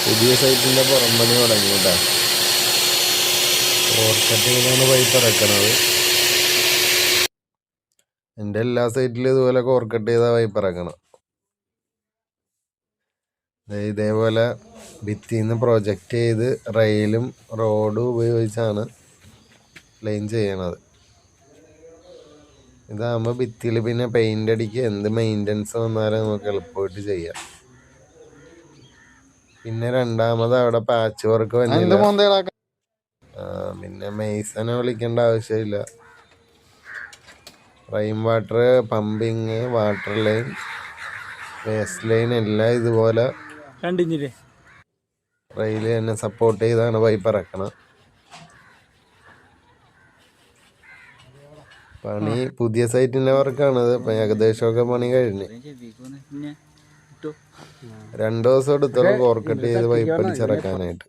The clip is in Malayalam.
പുതിയ സൈറ്റിൻ്റെ പുറം പണി തുടങ്ങി കേട്ടോ. കോർക്കട്ടിങ്ങിലാണ് പൈപ്പ് ഇറക്കണത്. എൻ്റെ എല്ലാ സൈറ്റിലും ഇതുപോലെ കോർക്കട്ട് ചെയ്ത പൈപ്പ് ഇറക്കണം. ഇതേപോലെ ഭിത്തിന്ന് പ്രൊജക്റ്റ് ചെയ്ത് റെയിലും റോഡും ഉപയോഗിച്ചാണ് ലൈൻ ചെയ്യണത്. ഇതാകുമ്പോൾ ഭിത്തിയിൽ പിന്നെ പെയിൻ്റ് അടിക്കുക, എന്ത് മെയിൻ്റനൻസ് വന്നാലും നമുക്ക് എളുപ്പമായിട്ട് ചെയ്യാം. പിന്നെ രണ്ടാമത് അവിടെ പാച്ച് വർക്ക് വന്നില്ല. പിന്നെ മെയ്സനെ വിളിക്കേണ്ട ആവശ്യമില്ല. Rain water, pumping, water line, waste line എല്ലാം ഇതുപോലെ റെയിൽ തന്നെ സപ്പോർട്ട് ചെയ്താണ് പൈപ്പ് ഇറക്കണം. പണി പുതിയ സൈറ്റിൻ്റെ വർക്കാണത്. ഇപ്പം ഏകദേശമൊക്കെ പണി കഴിഞ്ഞ് 2 ദിവസം എടുത്തോളം കോർക്കട്ട് ചെയ്ത് പൈപ്പ് അടിച്ചിറക്കാനായിട്ട്.